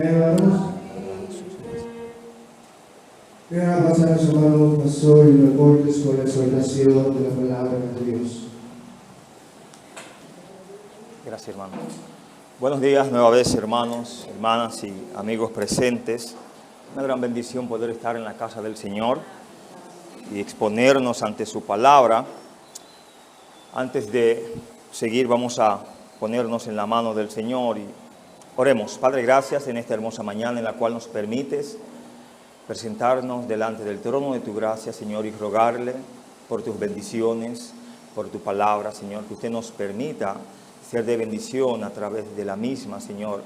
hermanos. Kaya pasar sa mga pastor y reportes con la exhortación de la palabra de Dios. Gracias, hermano. Buenos días nueva vez, hermanos, hermanas y amigos presentes. Una gran bendición poder estar en la casa del Señor y exponernos ante su palabra. Antes de seguir, vamos a ponernos en la mano del Señor y oremos. Padre, gracias en esta hermosa mañana en la cual nos permites presentarnos delante del trono de tu gracia, Señor, y rogarle por tus bendiciones, por tu palabra, Señor, que usted nos permita ser de bendición a través de la misma, Señor.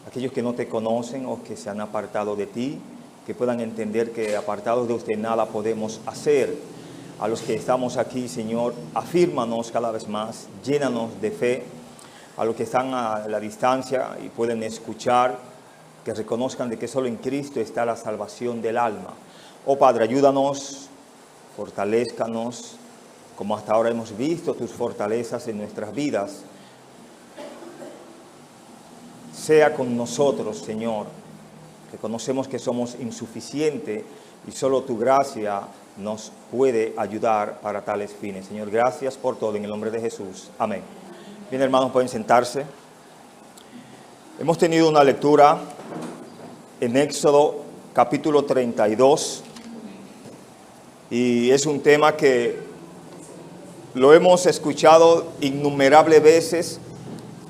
Aquellos que no te conocen o que se han apartado de ti, que puedan entender que apartados de usted nada podemos hacer. A los que estamos aquí, Señor, afírmanos cada vez más, llénanos de fe. A los que están a la distancia y pueden escuchar, que reconozcan de que solo en Cristo está la salvación del alma. Oh Padre, ayúdanos, fortalézcanos, como hasta ahora hemos visto tus fortalezas en nuestras vidas. Sea con nosotros, Señor. Reconocemos que somos insuficientes y solo tu gracia nos puede ayudar para tales fines. Señor, gracias por todo en el nombre de Jesús. Amén. Bien, hermanos, pueden sentarse. Hemos tenido una lectura en Éxodo capítulo 32 y es un tema que lo hemos escuchado innumerables veces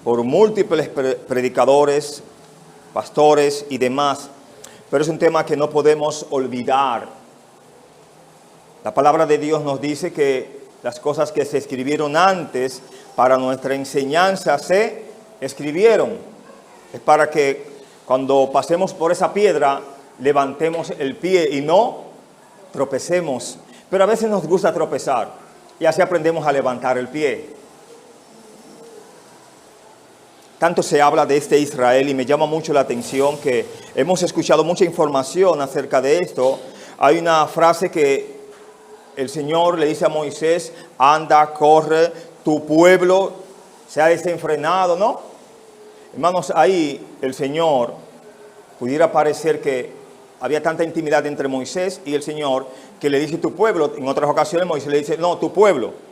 por múltiples predicadores, pastores y demás, pero es un tema que no podemos olvidar. La palabra de Dios nos dice que las cosas que se escribieron antes para nuestra enseñanza se escribieron. Es para que cuando pasemos por esa piedra levantemos el pie y no tropecemos. Pero a veces nos gusta tropezar y así aprendemos a levantar el pie. Tanto se habla de este Israel y me llama mucho la atención que hemos escuchado mucha información acerca de esto. Hay una frase que el Señor le dice a Moisés: anda, corre, tu pueblo se ha desenfrenado, ¿no? Hermanos, ahí el Señor pudiera parecer que había tanta intimidad entre Moisés y el Señor que le dice tu pueblo. En otras ocasiones Moisés le dice no, tu pueblo.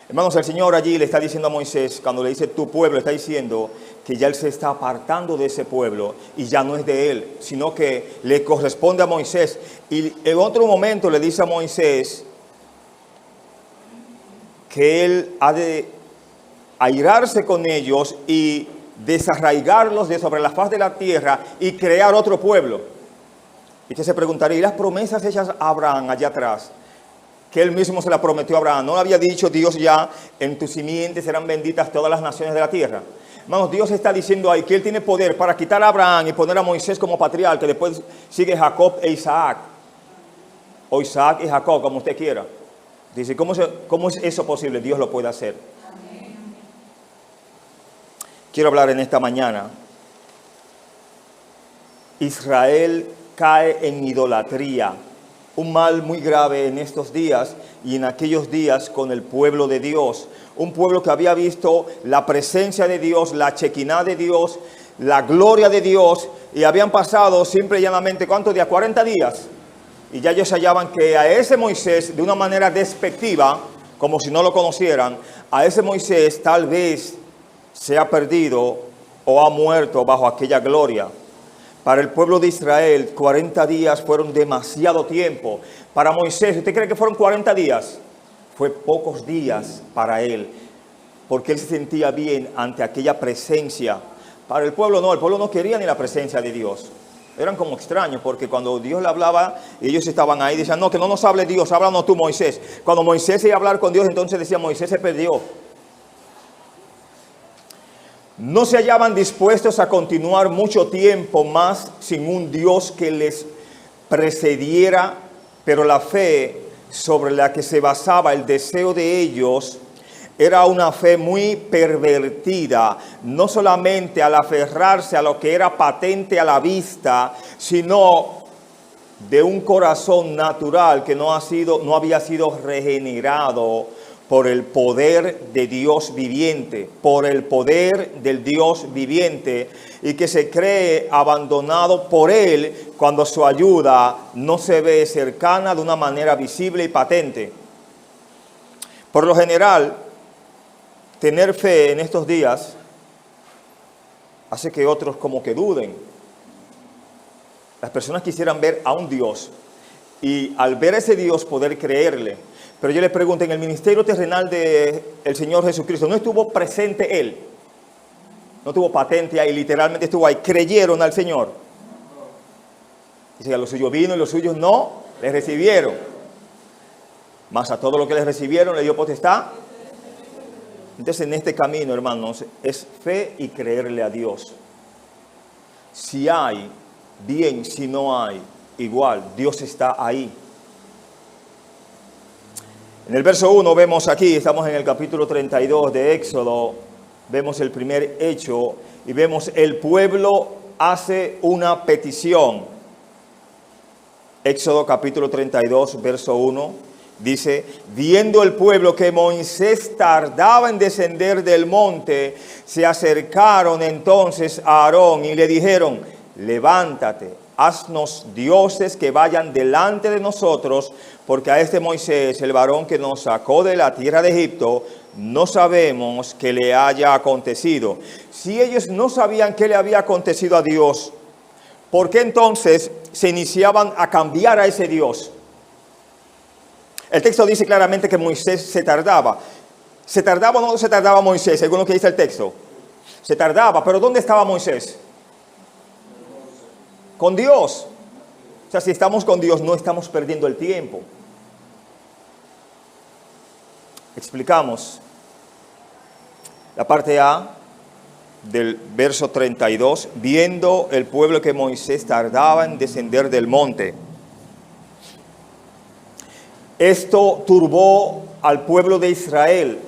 Hermanos, el Señor allí le está diciendo a Moisés, cuando le dice tu pueblo, está diciendo que ya él se está apartando de ese pueblo y ya no es de él, sino que le corresponde a Moisés. Y en otro momento le dice a Moisés que él ha de airarse con ellos y desarraigarlos de sobre la faz de la tierra y crear otro pueblo. Y usted se preguntaría, ¿y las promesas hechas a Abraham allá atrás? Que él mismo se la prometió a Abraham. ¿No había dicho Dios ya, en tu simiente serán benditas todas las naciones de la tierra? Hermanos, Dios está diciendo ahí que él tiene poder para quitar a Abraham y poner a Moisés como patriarca, que después sigue Jacob e Isaac. O Isaac y Jacob, como usted quiera. Dice, ¿cómo es eso posible? Dios lo puede hacer. Quiero hablar en esta mañana. Israel cae en idolatría. Un mal muy grave en estos días y en aquellos días con el pueblo de Dios. Un pueblo que había visto la presencia de Dios, la chequiná de Dios, la gloria de Dios. Y habían pasado simple y llanamente, ¿cuántos días? 40 días. Y ya ellos hallaban que a ese Moisés, de una manera despectiva, como si no lo conocieran, a ese Moisés tal vez se ha perdido o ha muerto bajo aquella gloria. Para el pueblo de Israel, 40 días fueron demasiado tiempo. Para Moisés, ¿usted cree que fueron 40 días? Fue pocos días para él, porque él se sentía bien ante aquella presencia. Para el pueblo no quería ni la presencia de Dios. Eran como extraños, porque cuando Dios le hablaba, ellos estaban ahí, decían, no, que no nos hable Dios, háblanos tú, Moisés. Cuando Moisés iba a hablar con Dios, entonces decía, Moisés se perdió. No se hallaban dispuestos a continuar mucho tiempo más sin un Dios que les precediera, pero la fe sobre la que se basaba el deseo de ellos era una fe muy pervertida, no solamente al aferrarse a lo que era patente a la vista, sino de un corazón natural que no había sido regenerado por el poder de Dios viviente, por el poder del Dios viviente, y que se cree abandonado por Él cuando su ayuda no se ve cercana de una manera visible y patente. Por lo general, tener fe en estos días hace que otros como que duden. Las personas quisieran ver a un Dios y al ver a ese Dios poder creerle. Pero yo les pregunto, en el ministerio terrenal del Señor Jesucristo, ¿no estuvo presente Él? No tuvo patente ahí, literalmente estuvo ahí. ¿Creyeron al Señor? Dice que a los suyos vino y los suyos no les recibieron. Mas a todo lo que les recibieron le dio potestad. Entonces en este camino, hermanos, es fe y creerle a Dios. Si hay, bien; si no hay, igual, Dios está ahí. En el verso 1 vemos aquí, estamos en el capítulo 32 de Éxodo, vemos el primer hecho y vemos el pueblo hace una petición. Éxodo capítulo 32, verso 1, dice: viendo el pueblo que Moisés tardaba en descender del monte, se acercaron entonces a Aarón y le dijeron: levántate, haznos dioses que vayan delante de nosotros, porque a este Moisés, el varón que nos sacó de la tierra de Egipto, no sabemos qué le haya acontecido. Si ellos no sabían qué le había acontecido a Dios, ¿por qué entonces se iniciaban a cambiar a ese Dios? El texto dice claramente que Moisés se tardaba. ¿Se tardaba o no se tardaba Moisés? Según lo que dice el texto. Se tardaba, pero ¿dónde estaba Moisés? Con Dios. O sea, si estamos con Dios, no estamos perdiendo el tiempo. Explicamos la parte A del verso 32. Viendo el pueblo que Moisés tardaba en descender del monte. Esto turbó al pueblo de Israel.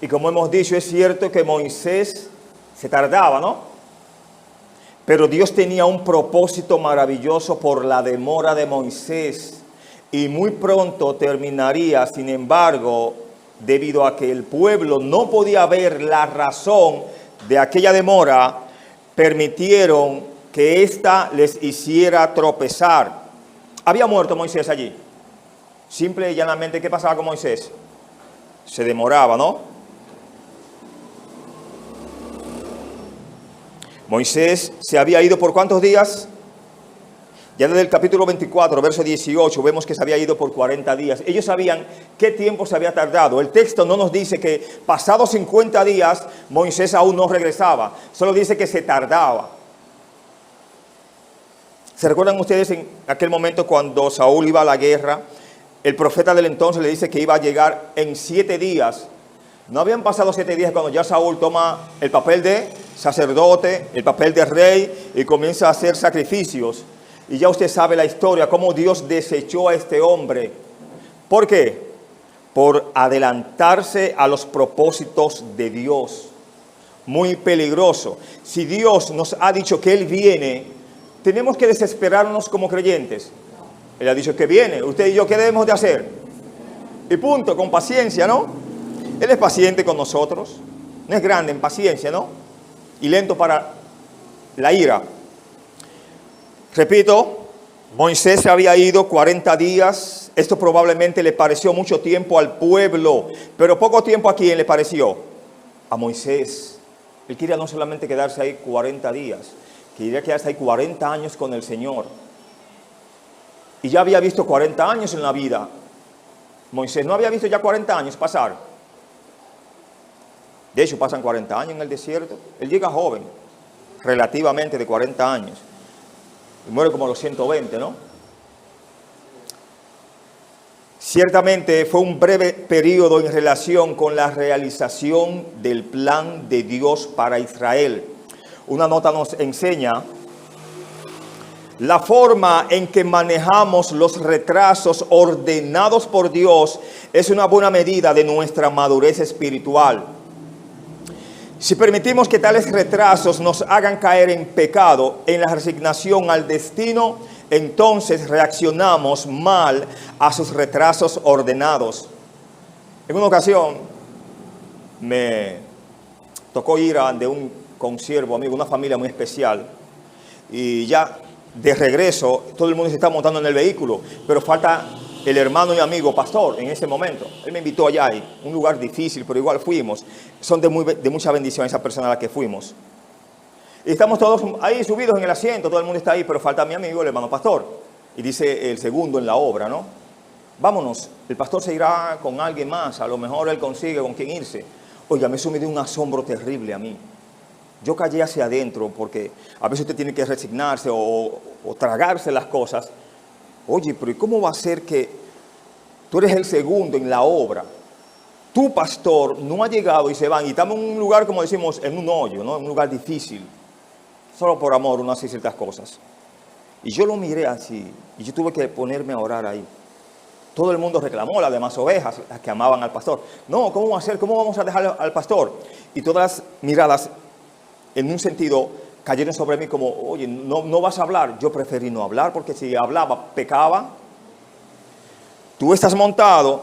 Y como hemos dicho, es cierto que Moisés se tardaba, ¿no? Pero Dios tenía un propósito maravilloso por la demora de Moisés. Y muy pronto terminaría. Sin embargo, debido a que el pueblo no podía ver la razón de aquella demora, permitieron que ésta les hiciera tropezar. Había muerto Moisés allí. Simple y llanamente, ¿qué pasaba con Moisés? Se demoraba, ¿no? Moisés se había ido ¿por cuántos días? Ya desde el capítulo 24, verso 18, vemos que se había ido por 40 días. Ellos sabían qué tiempo se había tardado. El texto no nos dice que pasados 50 días Moisés aún no regresaba. Solo dice que se tardaba. ¿Se recuerdan ustedes en aquel momento cuando Saúl iba a la guerra? El profeta del entonces le dice que iba a llegar en 7 días. No habían pasado 7 días cuando ya Saúl toma el papel de sacerdote, el papel de rey y comienza a hacer sacrificios. Y ya usted sabe la historia, cómo Dios desechó a este hombre. ¿Por qué? Por adelantarse a los propósitos de Dios. Muy peligroso. Si Dios nos ha dicho que Él viene, tenemos que desesperarnos como creyentes. Él ha dicho que viene. Usted y yo, ¿qué debemos de hacer? Y punto, con paciencia, ¿no? Él es paciente con nosotros. No es grande en paciencia, ¿no? Y lento para la ira. Repito, Moisés se había ido 40 días. Esto probablemente le pareció mucho tiempo al pueblo. Pero poco tiempo a quién le pareció. A Moisés. Él quería no solamente quedarse ahí 40 días. Quería quedarse ahí 40 años con el Señor. Y ya había visto 40 años en la vida. Moisés no había visto ya 40 años pasar. De hecho, pasan 40 años en el desierto. Él llega joven, relativamente de 40 años. Y muere como a los 120, ¿no? Ciertamente fue un breve periodo en relación con la realización del plan de Dios para Israel. Una nota nos enseña la forma en que manejamos los retrasos ordenados por Dios es una buena medida de nuestra madurez espiritual. Si permitimos que tales retrasos nos hagan caer en pecado, en la resignación al destino, entonces reaccionamos mal a sus retrasos ordenados. En una ocasión me tocó ir a de un consiervo amigo, una familia muy especial, y ya de regreso todo el mundo se está montando en el vehículo, pero falta el hermano y amigo pastor en ese momento. Él me invitó allá, un lugar difícil, pero igual fuimos. Son de mucha bendición esa persona a la que fuimos. Y estamos todos ahí subidos en el asiento, todo el mundo está ahí, pero falta mi amigo, el hermano pastor. Y dice el segundo en la obra, ¿no? Vámonos, el pastor se irá con alguien más, a lo mejor él consigue con quién irse. Oiga, eso me dio un asombro terrible a mí. Yo callé hacia adentro porque a veces usted tiene que resignarse o tragarse las cosas. Oye, pero ¿y cómo va a ser que tú eres el segundo en la obra? Tu pastor no ha llegado y se van. Y estamos en un lugar, como decimos, en un hoyo, ¿no? En un lugar difícil. Solo por amor uno hace ciertas cosas. Y yo lo miré así. Y yo tuve que ponerme a orar ahí. Todo el mundo reclamó, las demás ovejas, las que amaban al pastor. No, ¿cómo va a ser? ¿Cómo vamos a dejar al pastor? Y todas las miradas, en un sentido, cayeron sobre mí como, oye, no vas a hablar. Yo preferí no hablar porque si hablaba, pecaba. Tú estás montado,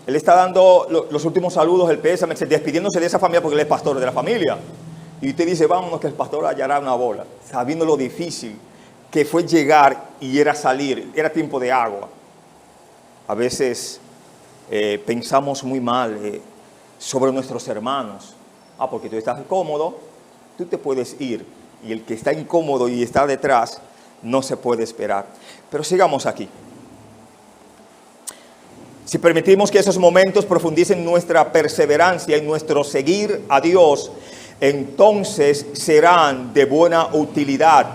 él está dando los últimos saludos, el pésame, despidiéndose de esa familia porque él es pastor de la familia. Y usted dice, vámonos que el pastor hallará una bola, sabiendo lo difícil que fue llegar y era salir, era tiempo de agua. A veces pensamos muy mal sobre nuestros hermanos. Porque tú estás cómodo, tú te puedes ir. Y el que está incómodo y está detrás, no se puede esperar. Pero sigamos aquí. Si permitimos que esos momentos profundicen nuestra perseverancia y nuestro seguir a Dios, entonces serán de buena utilidad.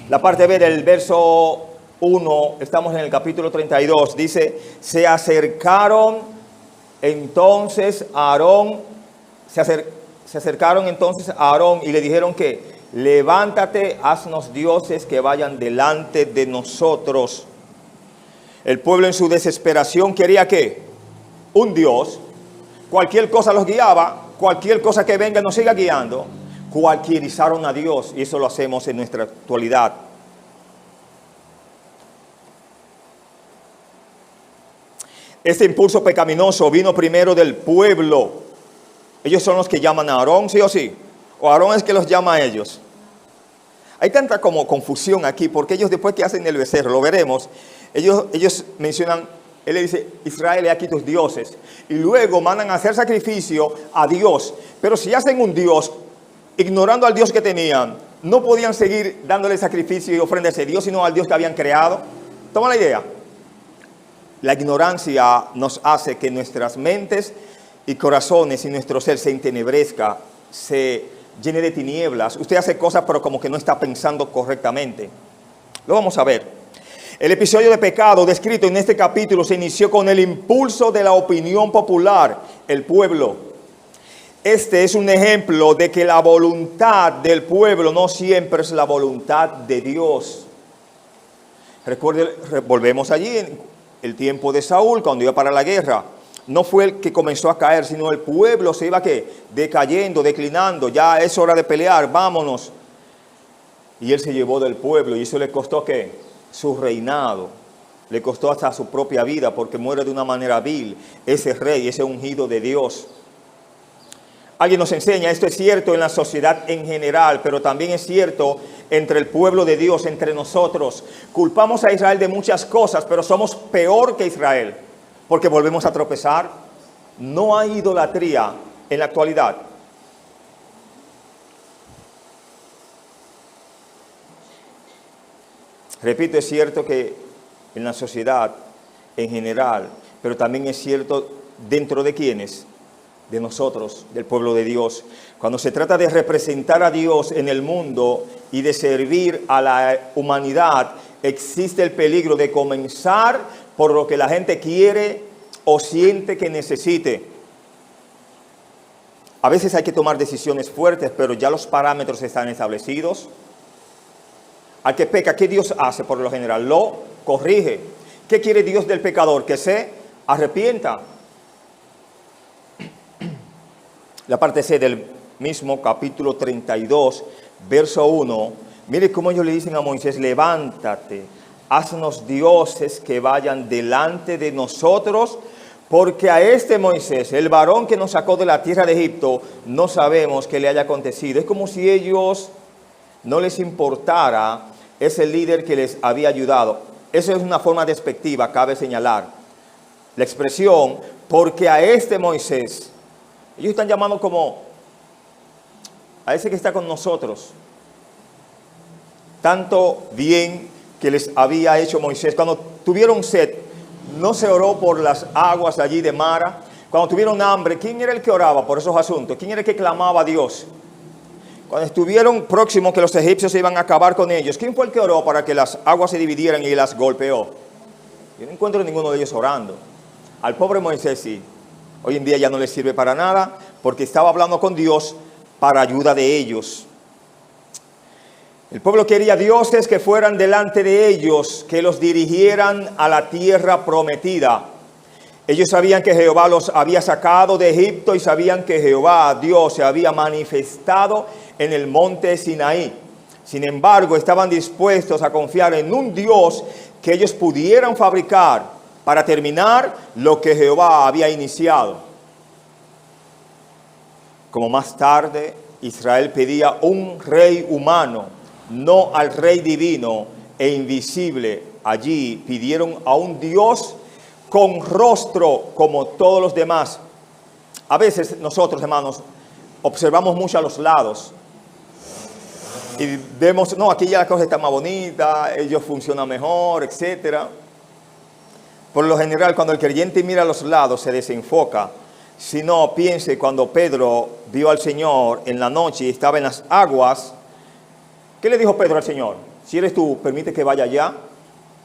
La parte B del verso 1, estamos en el capítulo 32, dice, se acercaron entonces a Aarón y le dijeron que levántate, haznos dioses que vayan delante de nosotros. El pueblo en su desesperación quería ¿qué? Un Dios. Cualquier cosa los guiaba, cualquier cosa que venga nos siga guiando. Cualquierizaron a Dios y eso lo hacemos en nuestra actualidad. Este impulso pecaminoso vino primero del pueblo. Ellos son los que llaman a Aarón, ¿sí o sí? O Aarón es que los llama a ellos. Hay tanta como confusión aquí, porque ellos después que hacen el becerro, lo veremos, ellos mencionan, él le dice, Israel, he aquí tus dioses. Y luego mandan a hacer sacrificio a Dios. Pero si hacen un Dios, ignorando al Dios que tenían, no podían seguir dándole sacrificio y ofrendas a Dios, sino al Dios que habían creado. ¿Toma la idea? La ignorancia nos hace que nuestras mentes y corazones y nuestro ser se entenebrezca, se llene de tinieblas. Usted hace cosas pero como que no está pensando correctamente. Lo vamos a ver. El episodio de pecado descrito en este capítulo se inició con el impulso de la opinión popular, el pueblo. Este es un ejemplo de que la voluntad del pueblo no siempre es la voluntad de Dios. Recuerde, volvemos allí en el tiempo de Saúl, cuando iba para la guerra. No fue el que comenzó a caer, sino el pueblo se iba ¿qué? Decayendo, declinando. Ya es hora de pelear, vámonos. Y él se llevó del pueblo y eso le costó ¿qué? Su reinado. Le costó hasta su propia vida porque muere de una manera vil ese rey, ese ungido de Dios. Alguien nos enseña, esto es cierto en la sociedad en general, pero también es cierto entre el pueblo de Dios, entre nosotros. Culpamos a Israel de muchas cosas, pero somos peor que Israel, porque volvemos a tropezar. No hay idolatría en la actualidad. Repito, es cierto que en la sociedad en general, pero también es cierto dentro de quienes, de nosotros, del pueblo de Dios. Cuando se trata de representar a Dios en el mundo y de servir a la humanidad, existe el peligro de comenzar por lo que la gente quiere o siente que necesite. A veces hay que tomar decisiones fuertes, pero ya los parámetros están establecidos. Al que peca, ¿qué Dios hace por lo general? Lo corrige. ¿Qué quiere Dios del pecador? Que se arrepienta. La parte C del mismo capítulo 32, verso 1. Mire cómo ellos le dicen a Moisés, levántate, haznos dioses que vayan delante de nosotros, porque a este Moisés, el varón que nos sacó de la tierra de Egipto, no sabemos qué le haya acontecido. Es como si ellos no les importara ese líder que les había ayudado. Eso es una forma despectiva, cabe señalar. La expresión, porque a este Moisés, ellos están llamando como a ese que está con nosotros. Tanto bien que les había hecho Moisés. Cuando tuvieron sed, no se oró por las aguas allí de Mara. Cuando tuvieron hambre, ¿quién era el que oraba por esos asuntos? ¿Quién era el que clamaba a Dios? Cuando estuvieron próximos que los egipcios se iban a acabar con ellos, ¿quién fue el que oró para que las aguas se dividieran y las golpeó? Yo no encuentro ninguno de ellos orando. Al pobre Moisés sí. Hoy en día ya no le sirve para nada porque estaba hablando con Dios para ayuda de ellos. El pueblo quería dioses que fueran delante de ellos, que los dirigieran a la tierra prometida. Ellos sabían que Jehová los había sacado de Egipto y sabían que Jehová, Dios, se había manifestado en el monte Sinaí. Sin embargo, estaban dispuestos a confiar en un Dios que ellos pudieran fabricar para terminar lo que Jehová había iniciado. Como más tarde, Israel pedía un rey humano, no al rey divino e invisible. Allí pidieron a un Dios con rostro como todos los demás. A veces nosotros, hermanos, observamos mucho a los lados y vemos, no, aquí ya la cosa está más bonita, ellos funcionan mejor, etc. Por lo general, cuando el creyente mira a los lados, se desenfoca. Si no, piense cuando Pedro vio al Señor en la noche y estaba en las aguas, ¿qué le dijo Pedro al Señor? Si eres tú, permite que vaya allá.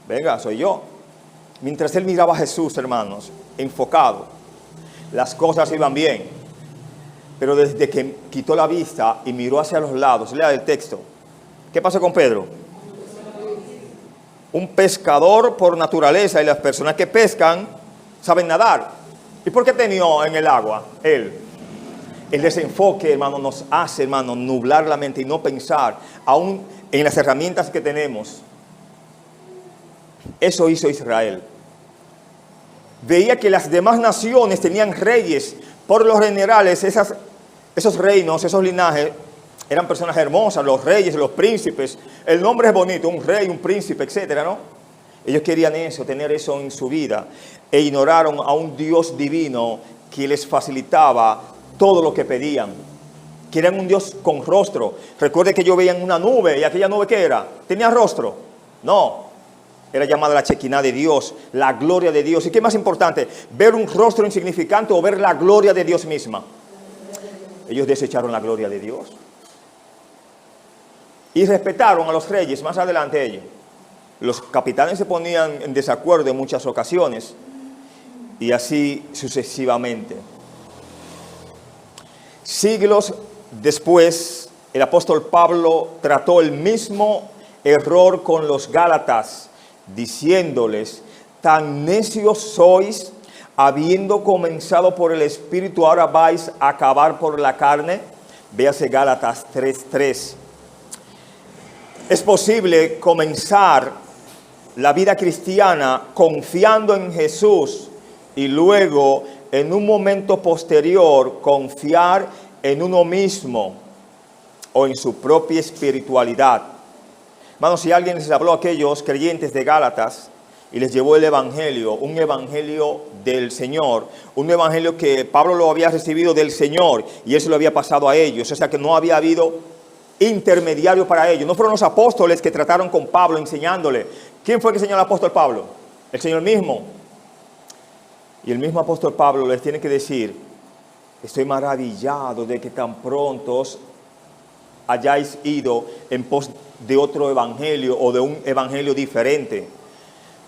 Venga, soy yo. Mientras él miraba a Jesús, hermanos, enfocado, las cosas iban bien. Pero desde que quitó la vista y miró hacia los lados, lea el texto. ¿Qué pasó con Pedro? Un pescador por naturaleza, y las personas que pescan saben nadar. ¿Y por qué tenía en el agua él? El desenfoque, hermano, nos hace, hermano, nublar la mente y no pensar aún en las herramientas que tenemos. Eso hizo Israel. Veía que las demás naciones tenían reyes. Por los generales, esos reinos, esos linajes, eran personas hermosas, los reyes, los príncipes. El nombre es bonito, un rey, un príncipe, etcétera, ¿no? Ellos querían eso, tener eso en su vida. E ignoraron a un Dios divino que les facilitaba todo lo que pedían. Querían un Dios con rostro. Recuerde que yo veía en una nube, y aquella nube ¿qué era? ¿Tenía rostro? No. Era llamada la Shekinah de Dios, la gloria de Dios. ¿Y qué más importante? ¿Ver un rostro insignificante o ver la gloria de Dios misma? Ellos desecharon la gloria de Dios. Y respetaron a los reyes más adelante ellos. Los capitanes se ponían en desacuerdo en muchas ocasiones. Y así sucesivamente. Siglos después, el apóstol Pablo trató el mismo error con los Gálatas, diciéndoles: tan necios sois, habiendo comenzado por el Espíritu, ahora vais a acabar por la carne. Véase Gálatas 3:3. Es posible comenzar la vida cristiana confiando en Jesús y luego, en un momento posterior, confiar en uno mismo o en su propia espiritualidad. Hermanos, si alguien les habló a aquellos creyentes de Gálatas y les llevó el evangelio, un evangelio del Señor, un evangelio que Pablo lo había recibido del Señor y eso lo había pasado a ellos, o sea que no había habido intermediario para ellos. No fueron los apóstoles que trataron con Pablo enseñándole. ¿Quién fue que enseñó al apóstol Pablo? El Señor mismo. Y el mismo apóstol Pablo les tiene que decir: estoy maravillado de que tan pronto hayáis ido en pos de otro evangelio o de un evangelio diferente.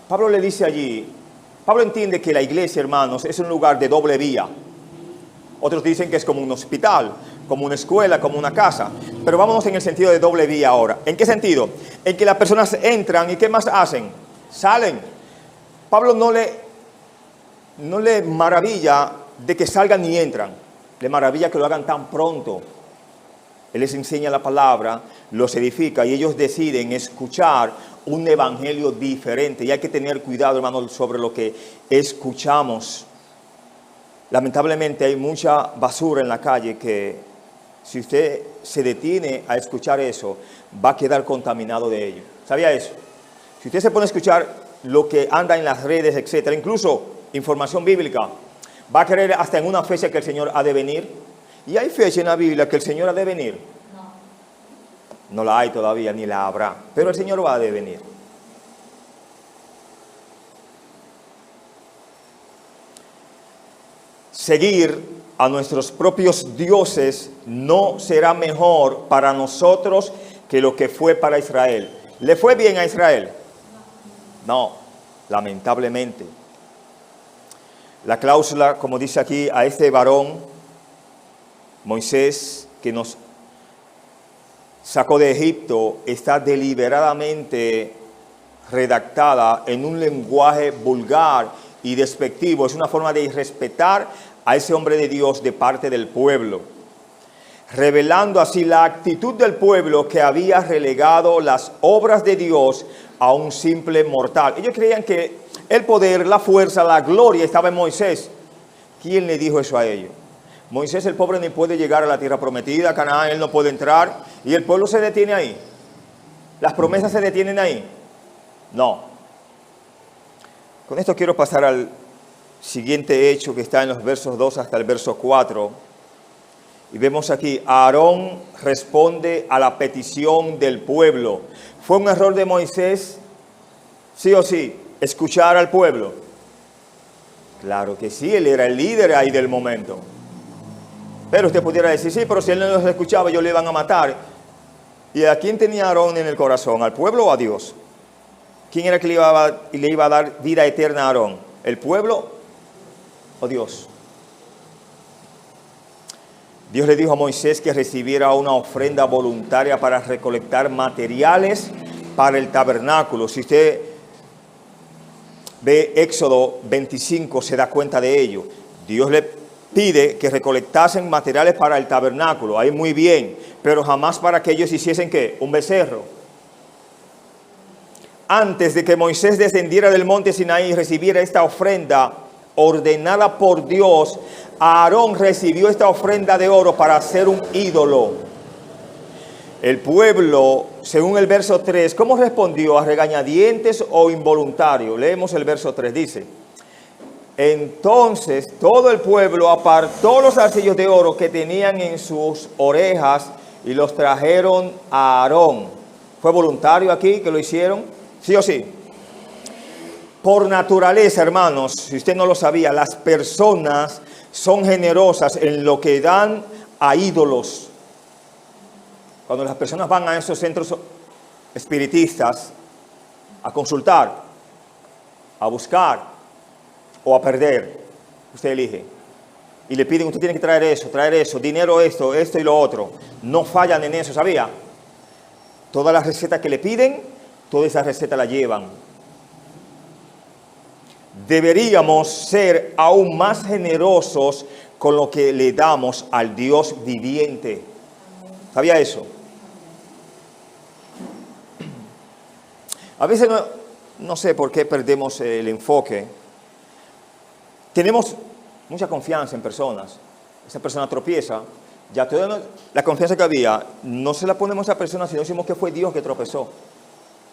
Pablo le dice allí, Pablo entiende que la iglesia, hermanos, es un lugar de doble vía. Otros dicen que es como un hospital, como una escuela, como una casa. Pero vámonos en el sentido de doble vía ahora. ¿En qué sentido? En que las personas entran y ¿qué más hacen? Salen. Pablo no le maravilla de que salgan y entran. Le maravilla que lo hagan tan pronto. Él les enseña la palabra, los edifica y ellos deciden escuchar un evangelio diferente. Y hay que tener cuidado, hermanos, sobre lo que escuchamos. Lamentablemente hay mucha basura en la calle que si usted se detiene a escuchar eso, va a quedar contaminado de ello. ¿Sabía eso? Si usted se pone a escuchar lo que anda en las redes, etcétera, incluso información bíblica, va a creer hasta en una fecha que el Señor ha de venir. ¿Y hay fecha en la Biblia que el Señor ha de venir? No la hay todavía, ni la habrá, pero el Señor va a de venir. Seguir a nuestros propios dioses no será mejor para nosotros que lo que fue para Israel. ¿Le fue bien a Israel? No, lamentablemente. La cláusula, como dice aquí, a este varón, Moisés, que nos sacó de Egipto, está deliberadamente redactada en un lenguaje vulgar y despectivo. Es una forma de irrespetar a ese hombre de Dios de parte del pueblo, revelando así la actitud del pueblo que había relegado las obras de Dios a un simple mortal. Ellos creían que el poder, la fuerza, la gloria estaba en Moisés. ¿Quién le dijo eso a ellos? Moisés, el pobre, ni puede llegar a la tierra prometida, Canaán, él no puede entrar, y el pueblo se detiene ahí. Las promesas se detienen ahí. No. Con esto quiero pasar al siguiente hecho que está en los versos 2 hasta el verso 4. Y vemos aquí, Aarón responde a la petición del pueblo. ¿Fue un error de Moisés, sí o sí, escuchar al pueblo? Claro que sí, él era el líder ahí del momento. Pero usted pudiera decir, sí, pero si él no los escuchaba, ellos le iban a matar. ¿Y a quién tenía Aarón en el corazón? ¿Al pueblo o a Dios? ¿Quién era que le iba a dar vida eterna a Aarón? ¿El pueblo o Dios? Dios le dijo a Moisés que recibiera una ofrenda voluntaria para recolectar materiales para el tabernáculo. Si usted ve Éxodo 25, se da cuenta de ello. Dios le pide que recolectasen materiales para el tabernáculo. Ahí muy bien, pero jamás para que ellos hiciesen ¿qué? Un becerro. Antes de que Moisés descendiera del monte Sinaí y recibiera esta ofrenda ordenada por Dios, Aarón recibió esta ofrenda de oro para hacer un ídolo. El pueblo, según el verso 3, ¿cómo respondió? ¿A regañadientes o involuntario? Leemos el verso 3, dice: entonces todo el pueblo apartó los zarcillos de oro que tenían en sus orejas y los trajeron a Aarón. ¿Fue voluntario aquí que lo hicieron? ¿Sí o sí? Por naturaleza, hermanos, si usted no lo sabía, las personas son generosas en lo que dan a ídolos. Cuando las personas van a esos centros espiritistas a consultar, a buscar o a perder, usted elige. Y le piden, usted tiene que traer eso, dinero, esto y lo otro. No fallan en eso, ¿sabía? Todas las recetas que le piden, toda esa receta la llevan. Deberíamos ser aún más generosos con lo que le damos al Dios viviente. ¿Sabía eso? A veces no sé por qué perdemos el enfoque. Tenemos mucha confianza en personas. Esa persona tropieza. Ya toda la confianza que había, no se la ponemos a esa persona, sino decimos que fue Dios que tropezó.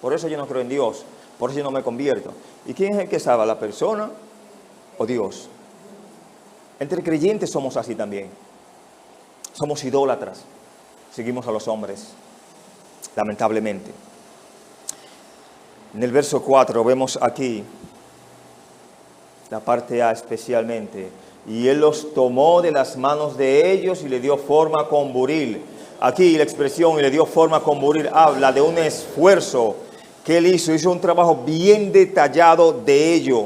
Por eso yo no creo en Dios. Por eso yo no me convierto. ¿Y quién es el que salva? ¿La persona o Dios? Entre creyentes somos así también. Somos idólatras. Seguimos a los hombres, lamentablemente. En el verso 4 vemos aquí la parte A especialmente. Y él los tomó de las manos de ellos y le dio forma con buril. Aquí la expresión "y le dio forma con buril" habla de un esfuerzo que él hizo un trabajo bien detallado de ello.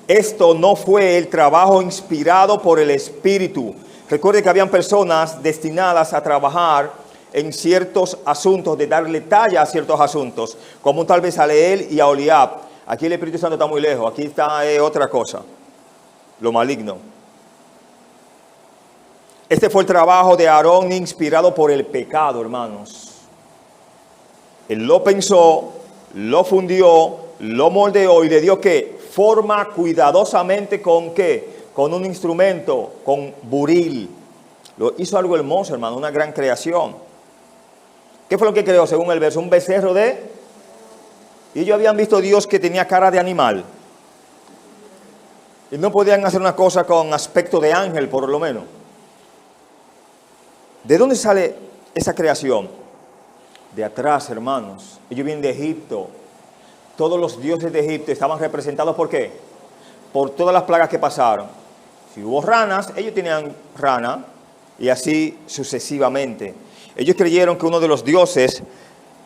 Esto no fue el trabajo inspirado por el Espíritu. Recuerde que habían personas destinadas a trabajar en ciertos asuntos, de darle talla a ciertos asuntos, como tal vez a Leel y a Oliab. Aquí el Espíritu Santo está muy lejos, aquí está otra cosa, lo maligno. Este fue el trabajo de Aarón inspirado por el pecado, hermanos. Él lo pensó, lo fundió, lo moldeó y le dio ¿qué? Forma cuidadosamente con ¿qué? con un instrumento, con buril. Lo hizo algo hermoso, hermano, una gran creación. ¿Qué fue lo que creó según el verso? Un becerro de... Y ellos habían visto a Dios que tenía cara de animal. Y no podían hacer una cosa con aspecto de ángel, por lo menos. ¿De dónde sale esa creación? De atrás, hermanos. Ellos vienen de Egipto. Todos los dioses de Egipto estaban representados ¿por qué? Por todas las plagas que pasaron. Si hubo ranas, ellos tenían rana. Y así sucesivamente. Ellos creyeron que uno de los dioses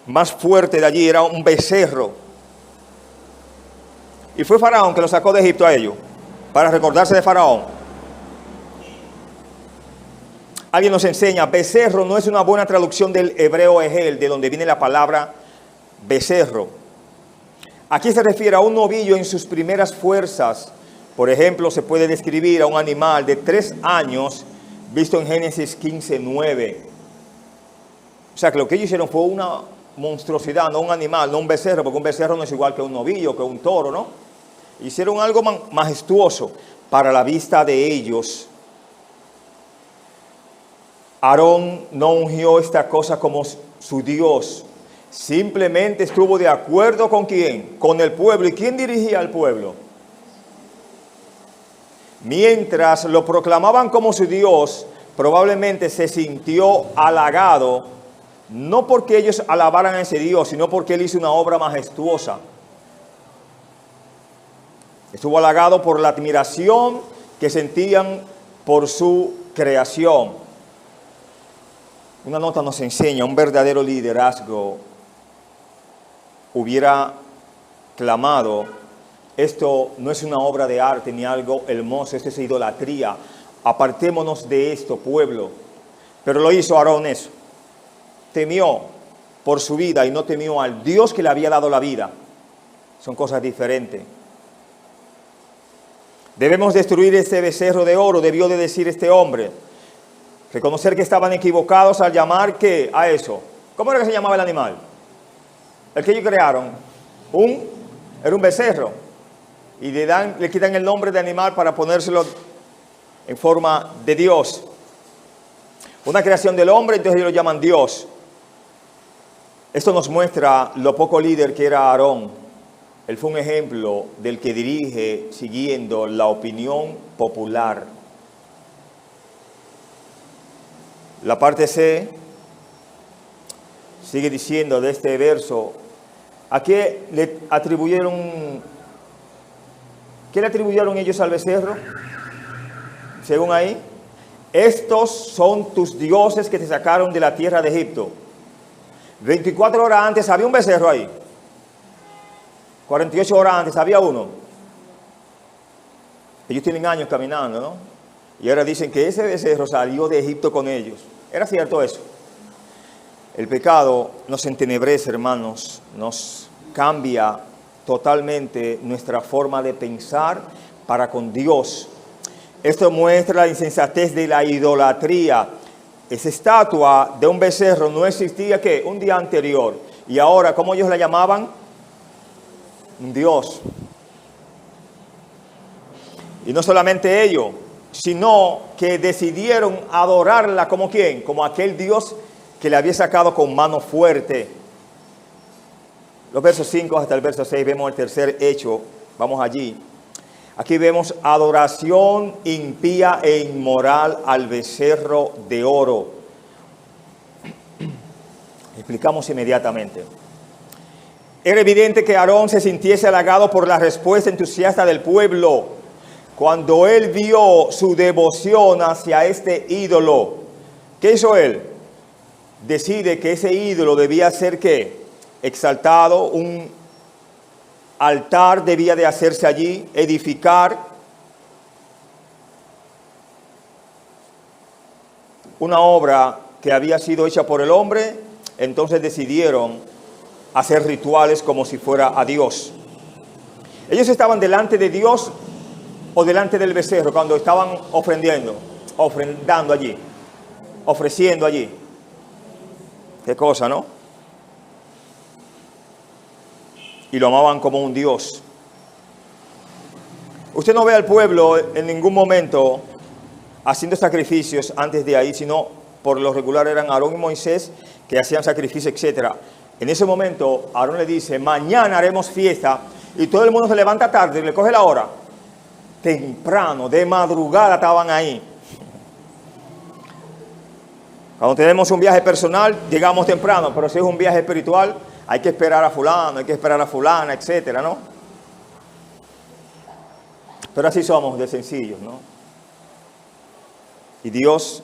más fuertes de allí era un becerro. Y fue Faraón que lo sacó de Egipto a ellos, para recordarse de Faraón. Alguien nos enseña, becerro no es una buena traducción del hebreo egel, de donde viene la palabra becerro. Aquí se refiere a un novillo en sus primeras fuerzas. Por ejemplo, se puede describir a un animal de 3 años, visto en Génesis 15:9. O sea que lo que ellos hicieron fue una monstruosidad, no un animal, no un becerro, porque un becerro no es igual que un novillo, que un toro, ¿no? Hicieron algo majestuoso para la vista de ellos. Aarón no ungió esta cosa como su Dios. Simplemente estuvo de acuerdo con ¿quién? Con el pueblo. ¿Y quién dirigía al pueblo? Mientras lo proclamaban como su Dios, probablemente se sintió halagado, no porque ellos alabaran a ese Dios, sino porque Él hizo una obra majestuosa. Estuvo halagado por la admiración que sentían por su creación. Una nota nos enseña, un verdadero liderazgo hubiera clamado: esto no es una obra de arte ni algo hermoso, esto es idolatría. Apartémonos de esto, pueblo. Pero lo hizo Aarón eso. Temió por su vida y no temió al Dios que le había dado la vida. Son cosas diferentes. Debemos destruir este becerro de oro, debió de decir este hombre. Reconocer que estaban equivocados al llamar ¿qué? A eso. ¿Cómo era que se llamaba el animal? El que ellos crearon. Era un becerro. Y le quitan el nombre de animal para ponérselo en forma de Dios. Una creación del hombre, entonces ellos lo llaman Dios. Esto nos muestra lo poco líder que era Aarón. Él fue un ejemplo del que dirige siguiendo la opinión popular. La parte C sigue diciendo de este verso, ¿a qué le atribuyeron ellos al becerro? Según ahí, estos son tus dioses que te sacaron de la tierra de Egipto. 24 horas antes había un becerro ahí. 48 horas antes había uno. Ellos tienen años caminando, ¿no? Y ahora dicen que ese becerro salió de Egipto con ellos. ¿Era cierto eso? El pecado nos entenebrece, hermanos, nos cambia totalmente nuestra forma de pensar para con Dios. Esto muestra la insensatez de la idolatría. Esa estatua de un becerro no existía ¿qué? Un día anterior. Y ahora, ¿cómo ellos la llamaban? Un Dios. Y no solamente ello, sino que decidieron adorarla como ¿quién? Como aquel Dios que le había sacado con mano fuerte. Los versos 5 hasta el verso 6 vemos el tercer hecho. Vamos allí. Aquí vemos adoración impía e inmoral al becerro de oro. Explicamos inmediatamente. Era evidente que Aarón se sintiese halagado por la respuesta entusiasta del pueblo cuando él vio su devoción hacia este ídolo. ¿Qué hizo él? Decide que ese ídolo debía ser ¿qué? Exaltado, un altar debía de hacerse allí, edificar una obra que había sido hecha por el hombre. Entonces decidieron hacer rituales como si fuera a Dios. Ellos estaban delante de Dios o delante del becerro cuando estaban ofrendando allí, ofreciendo allí. Qué cosa, ¿no? Y lo amaban como un Dios. Usted no ve al pueblo en ningún momento haciendo sacrificios antes de ahí, sino por lo regular eran Aarón y Moisés que hacían sacrificios, etc. En ese momento Aarón le dice, mañana haremos fiesta, y todo el mundo se levanta tarde y le coge la hora. Temprano, de madrugada estaban ahí. Cuando tenemos un viaje personal, llegamos temprano, pero si es un viaje espiritual, hay que esperar a fulano, hay que esperar a fulana, etcétera, ¿no? Pero así somos de sencillos, ¿no? Y Dios,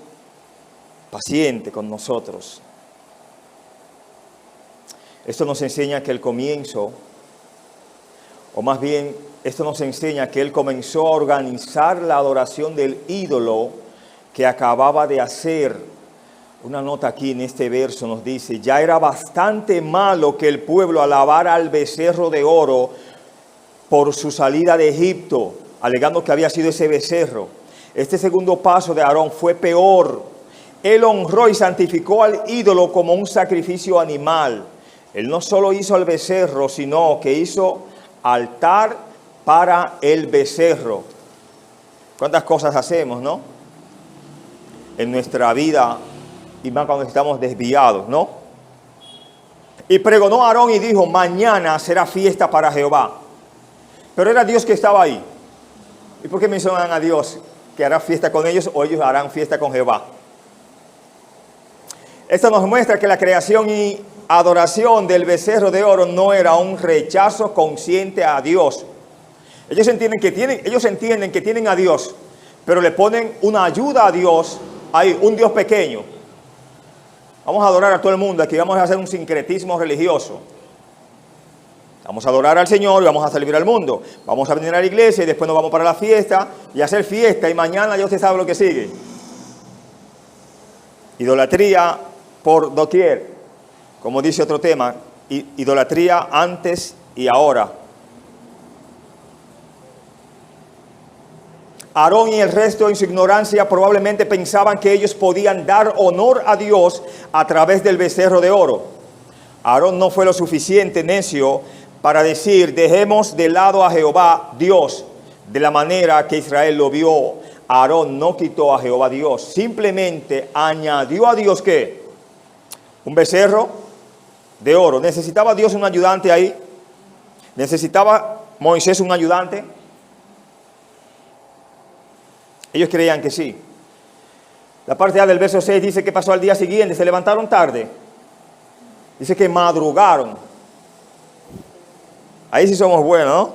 paciente con nosotros. Esto nos enseña que el comienzo, o más bien, esto nos enseña que Él comenzó a organizar la adoración del ídolo que acababa de hacer. Una nota aquí en este verso nos dice, ya era bastante malo que el pueblo alabara al becerro de oro por su salida de Egipto, alegando que había sido ese becerro. Este segundo paso de Aarón fue peor. Él honró y santificó al ídolo como un sacrificio animal. Él no solo hizo al becerro, sino que hizo altar para el becerro. ¿Cuántas cosas hacemos, no? En nuestra vida, y más cuando estamos desviados, ¿no? Y pregonó a Aarón y dijo, mañana será fiesta para Jehová. Pero era Dios que estaba ahí. ¿Y por qué mencionan a Dios que hará fiesta con ellos o ellos harán fiesta con Jehová? Esto nos muestra que la creación y adoración del becerro de oro no era un rechazo consciente a Dios. Ellos entienden que tienen a Dios, pero le ponen una ayuda a Dios, ahí, un Dios pequeño. Vamos a adorar a todo el mundo, aquí vamos a hacer un sincretismo religioso. Vamos a adorar al Señor y vamos a celebrar al mundo. Vamos a venir a la iglesia y después nos vamos para la fiesta y hacer fiesta, y mañana ya usted sabe lo que sigue. Idolatría por doquier, como dice otro tema, idolatría antes y ahora. Aarón y el resto en su ignorancia probablemente pensaban que ellos podían dar honor a Dios a través del becerro de oro. Aarón no fue lo suficiente necio para decir, dejemos de lado a Jehová Dios, de la manera que Israel lo vio. Aarón no quitó a Jehová Dios, simplemente añadió a Dios, ¿qué? Un becerro de oro. ¿Necesitaba Dios un ayudante ahí? ¿Necesitaba Moisés un ayudante? Ellos creían que sí. La parte A del verso 6 dice que pasó al día siguiente, se levantaron tarde. Dice que madrugaron. Ahí sí somos buenos, ¿no?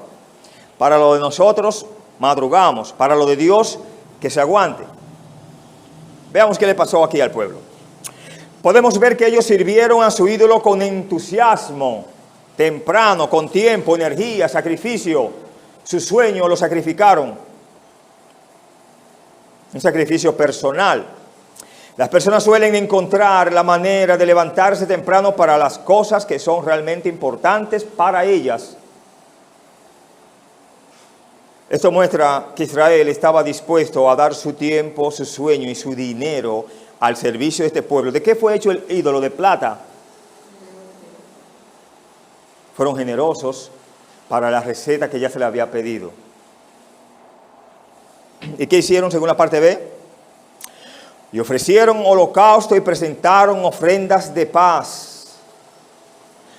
Para lo de nosotros, madrugamos. Para lo de Dios, que se aguante. Veamos qué le pasó aquí al pueblo. Podemos ver que ellos sirvieron a su ídolo con entusiasmo, temprano, con tiempo, energía, sacrificio. Su sueño lo sacrificaron. Un sacrificio personal. Las personas suelen encontrar la manera de levantarse temprano para las cosas que son realmente importantes para ellas. Esto muestra que Israel estaba dispuesto a dar su tiempo, su sueño y su dinero al servicio de este pueblo. ¿De qué fue hecho el ídolo? De plata. Fueron generosos para la receta que ya se le había pedido. ¿Y qué hicieron según la parte B? Y ofrecieron holocausto y presentaron ofrendas de paz.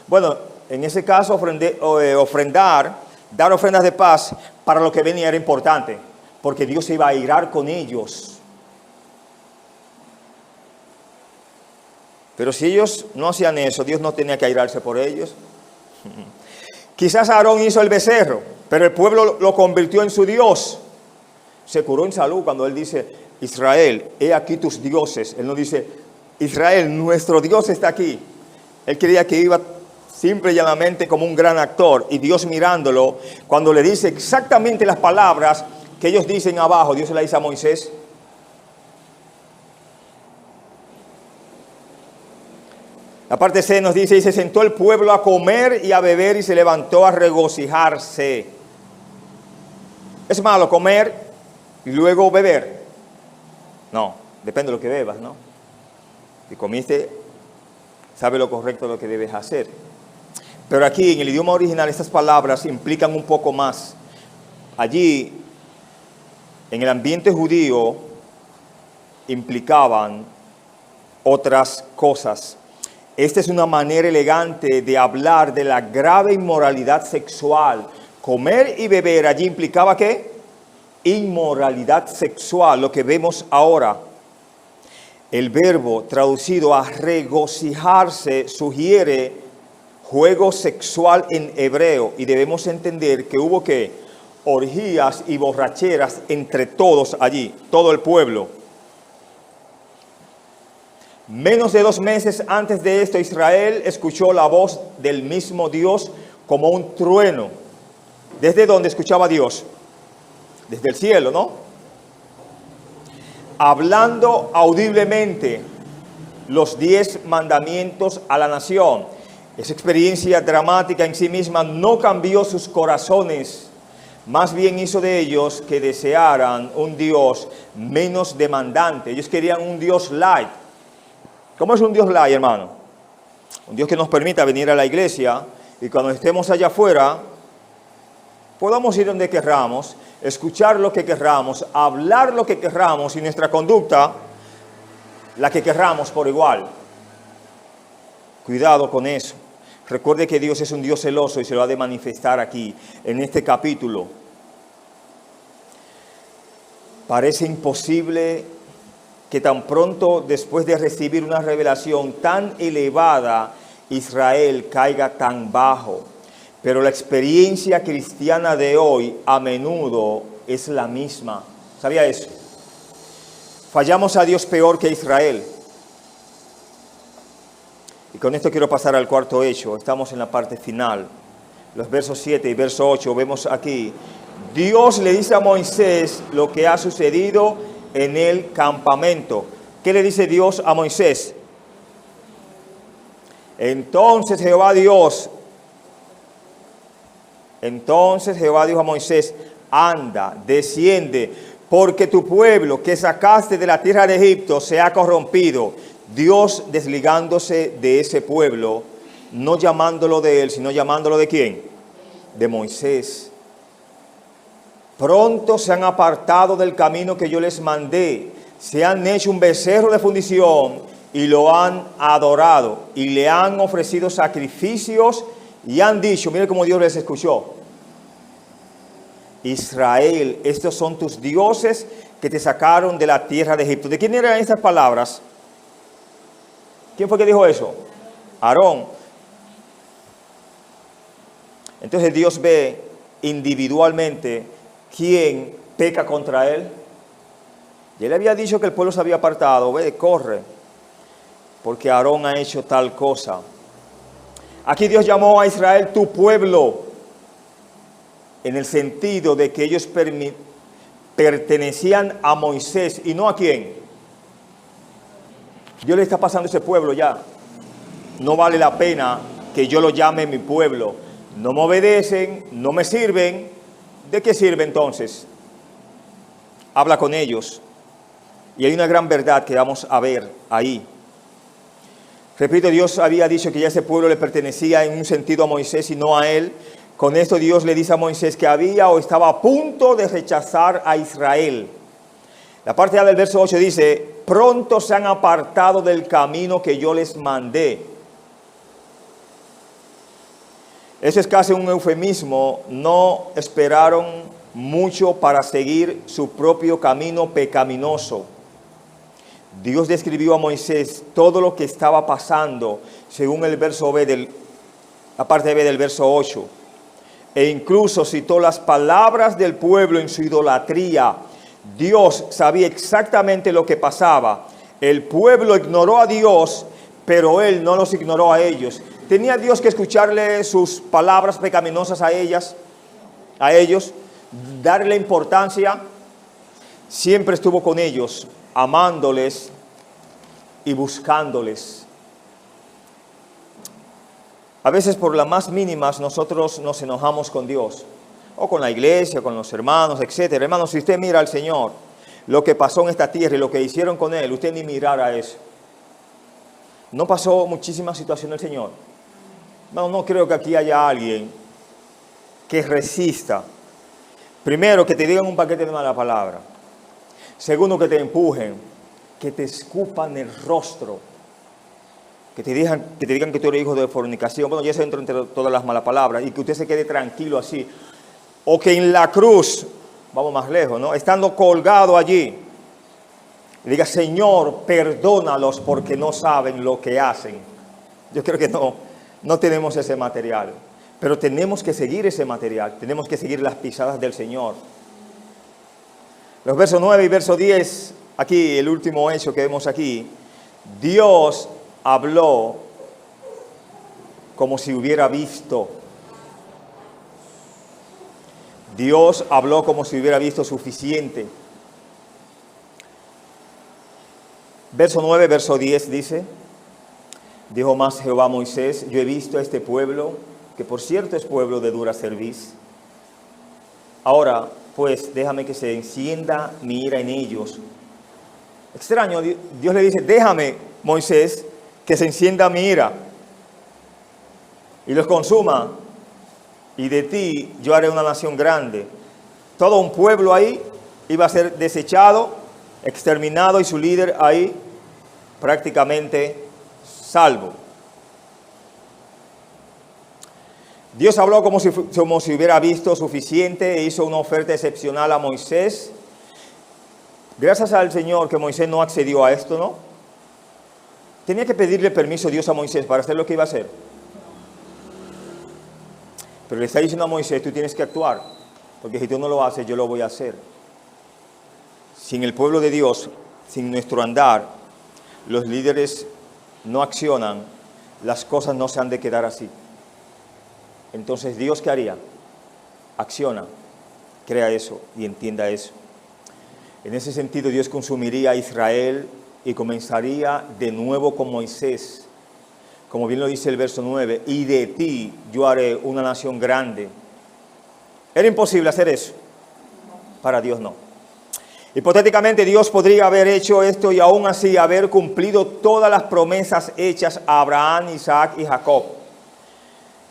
Bueno, en ese caso dar ofrendas de paz para lo que venía era importante, porque Dios se iba a irar con ellos. Pero si ellos no hacían eso, Dios no tenía que airarse por ellos. Quizás Aarón hizo el becerro, pero el pueblo lo convirtió en su Dios. Se curó en salud cuando él dice, Israel, he aquí tus dioses. Él no dice, Israel, nuestro Dios está aquí. Él creía que iba simple y llanamente como un gran actor. Y Dios mirándolo, cuando le dice exactamente las palabras que ellos dicen abajo, Dios se las dice a Moisés. La parte C nos dice, y se sentó el pueblo a comer y a beber y se levantó a regocijarse. ¿Es malo comer y luego beber? No, depende de lo que bebas, ¿no? Si comiste, sabe lo correcto de lo que debes hacer. Pero aquí, en el idioma original, estas palabras implican un poco más. Allí, en el ambiente judío implicaban otras cosas. Esta es una manera elegante de hablar de la grave inmoralidad sexual. Comer y beber allí implicaba ¿qué? Inmoralidad sexual, lo que vemos ahora. El verbo traducido a regocijarse sugiere juego sexual en hebreo, y debemos entender que hubo ¿qué? Orgías y borracheras entre todos allí, todo el pueblo. Menos de 2 meses antes de esto, Israel escuchó la voz del mismo Dios como un trueno. ¿Desde dónde escuchaba Dios? Desde el cielo, ¿no? Hablando audiblemente los 10 mandamientos a la nación. Esa experiencia dramática en sí misma no cambió sus corazones, más bien hizo de ellos que desearan un Dios menos demandante. Ellos querían un Dios light. ¿Cómo es un Dios light, hermano? Un Dios que nos permita venir a la iglesia y cuando estemos allá afuera podamos ir donde querramos, escuchar lo que querramos, hablar lo que querramos y nuestra conducta la que querramos por igual. Cuidado con eso. Recuerde que Dios es un Dios celoso y se lo ha de manifestar aquí, en este capítulo. Parece imposible que tan pronto después de recibir una revelación tan elevada, Israel caiga tan bajo. Pero la experiencia cristiana de hoy a menudo es la misma. ¿Sabía eso? Fallamos a Dios peor que Israel. Y con esto quiero pasar al cuarto hecho. Estamos en la parte final. Los versos 7 y verso 8 vemos aquí. Dios le dice a Moisés lo que ha sucedido en el campamento. ¿Qué le dice Dios a Moisés? Entonces Jehová Dios dijo a Moisés, anda, desciende, porque tu pueblo que sacaste de la tierra de Egipto se ha corrompido. Dios desligándose de ese pueblo, no llamándolo de él, sino llamándolo de ¿quién? De Moisés. Pronto se han apartado del camino que yo les mandé, se han hecho un becerro de fundición y lo han adorado y le han ofrecido sacrificios y han dicho, mire cómo Dios les escuchó. Israel, estos son tus dioses que te sacaron de la tierra de Egipto. ¿De quién eran estas palabras? ¿Quién fue que dijo eso? Aarón. Entonces Dios ve individualmente quién peca contra él. Y él había dicho que el pueblo se había apartado. Ve, corre, porque Aarón ha hecho tal cosa. Aquí Dios llamó a Israel tu pueblo, en el sentido de que ellos pertenecían a Moisés y no a quién. Dios le está pasando a ese pueblo ya. No vale la pena que yo lo llame mi pueblo. No me obedecen, no me sirven. ¿De qué sirve entonces? Habla con ellos. Y hay una gran verdad que vamos a ver ahí. Repito, Dios había dicho que ya ese pueblo le pertenecía en un sentido a Moisés y no a él. Con esto Dios le dice a Moisés que había o estaba a punto de rechazar a Israel. La parte A del verso 8 dice, pronto se han apartado del camino que yo les mandé. Eso es casi un eufemismo. No esperaron mucho para seguir su propio camino pecaminoso. Dios describió a Moisés todo lo que estaba pasando según el verso B la parte B del verso 8. E incluso citó las palabras del pueblo en su idolatría. Dios sabía exactamente lo que pasaba. El pueblo ignoró a Dios, pero Él no los ignoró a ellos. ¿Tenía Dios que escucharle sus palabras pecaminosas a ellos? ¿Darle importancia? Siempre estuvo con ellos, amándoles y buscándoles. A veces por las más mínimas nosotros nos enojamos con Dios, o con la iglesia, con los hermanos, etcétera. Hermanos, si usted mira al Señor, lo que pasó en esta tierra y lo que hicieron con Él, usted ni mirara eso. ¿No pasó muchísimas situaciones el Señor? No creo que aquí haya alguien que resista. Primero, que te digan un paquete de mala palabra. Segundo, que te empujen, que te escupan el rostro, que te digan que tú eres hijo de fornicación. Bueno, ya eso entra entre todas las malas palabras, y que usted se quede tranquilo así. O que en la cruz, vamos más lejos, ¿no? Estando colgado allí, le diga, Señor, perdónalos porque no saben lo que hacen. Yo creo que no tenemos ese material, pero tenemos que seguir ese material, tenemos que seguir las pisadas del Señor. Los versos 9 y verso 10, aquí el último hecho que vemos aquí, Dios habló como si hubiera visto. Dios habló como si hubiera visto suficiente. Verso 9, verso 10 dice, dijo más Jehová a Moisés, yo he visto a este pueblo, que por cierto es pueblo de dura cerviz. Ahora, pues, déjame que se encienda mi ira en ellos. Extraño, Dios le dice, déjame, Moisés, que se encienda mi ira y los consuma, y de ti yo haré una nación grande. Todo un pueblo ahí iba a ser desechado, exterminado, y su líder ahí prácticamente salvo. Dios habló como si hubiera visto suficiente e hizo una oferta excepcional a Moisés. Gracias al Señor que Moisés no accedió a esto, ¿no? Tenía que pedirle permiso Dios a Moisés para hacer lo que iba a hacer. Pero le está diciendo a Moisés, tú tienes que actuar, porque si tú no lo haces, yo lo voy a hacer. Sin el pueblo de Dios, sin nuestro andar, los líderes no accionan, las cosas no se han de quedar así. Entonces, ¿Dios qué haría? Acciona, crea eso y entienda eso. En ese sentido, Dios consumiría a Israel y comenzaría de nuevo con Moisés. Como bien lo dice el verso 9, y de ti yo haré una nación grande. ¿Era imposible hacer eso? Para Dios no. Hipotéticamente Dios podría haber hecho esto y aún así haber cumplido todas las promesas hechas a Abraham, Isaac y Jacob.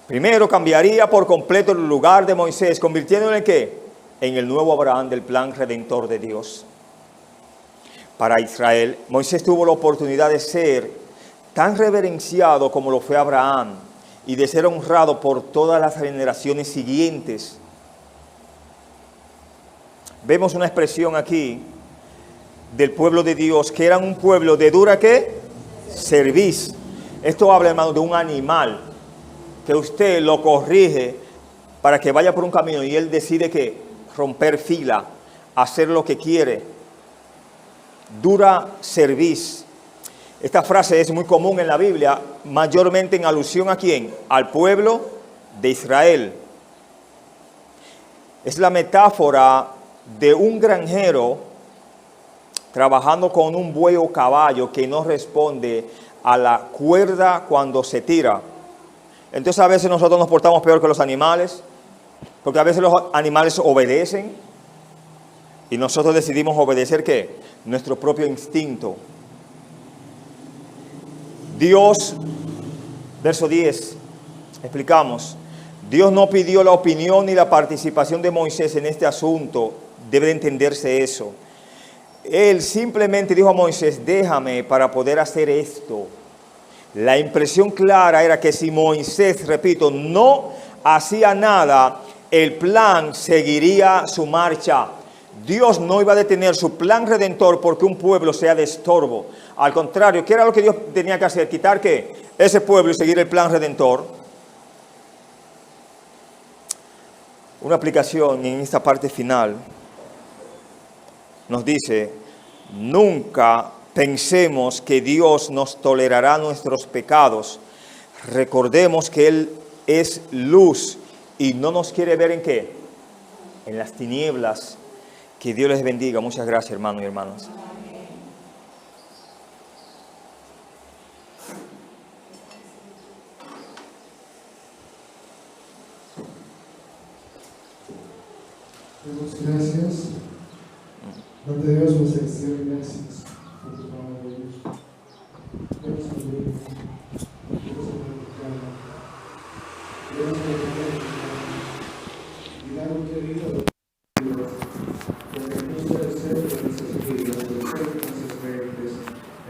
Primero cambiaría por completo el lugar de Moisés, convirtiéndolo en ¿qué? En el nuevo Abraham del plan redentor de Dios. Para Israel, Moisés tuvo la oportunidad de ser tan reverenciado como lo fue Abraham y de ser honrado por todas las generaciones siguientes. Vemos una expresión aquí del pueblo de Dios, que eran un pueblo de dura ¿qué? Cerviz. Esto habla, hermano, de un animal que usted lo corrige para que vaya por un camino y él decide que romper fila, hacer lo que quiere. Dura cerviz. Esta frase es muy común en la Biblia, mayormente en alusión ¿a quién? Al pueblo de Israel. Es la metáfora de un granjero trabajando con un buey o caballo que no responde a la cuerda cuando se tira. Entonces a veces nosotros nos portamos peor que los animales, porque a veces los animales obedecen y nosotros decidimos obedecer ¿qué? Nuestro propio instinto. Dios, verso 10, explicamos, Dios no pidió la opinión ni la participación de Moisés en este asunto, debe de entenderse eso. Él simplemente dijo a Moisés, déjame para poder hacer esto. La impresión clara era que si Moisés, repito, no hacía nada, el plan seguiría su marcha. Dios no iba a detener su plan redentor porque un pueblo sea de estorbo. Al contrario, ¿qué era lo que Dios tenía que hacer? Quitar ¿qué? Ese pueblo y seguir el plan redentor. Una aplicación en esta parte final nos dice, nunca pensemos que Dios nos tolerará nuestros pecados. Recordemos que Él es luz y no nos quiere ver ¿en qué? En las tinieblas. Que Dios les bendiga. Muchas gracias, hermanos y hermanas. Demos gracias. Ante Dios nos extiende gracias por tu palabra de Dios.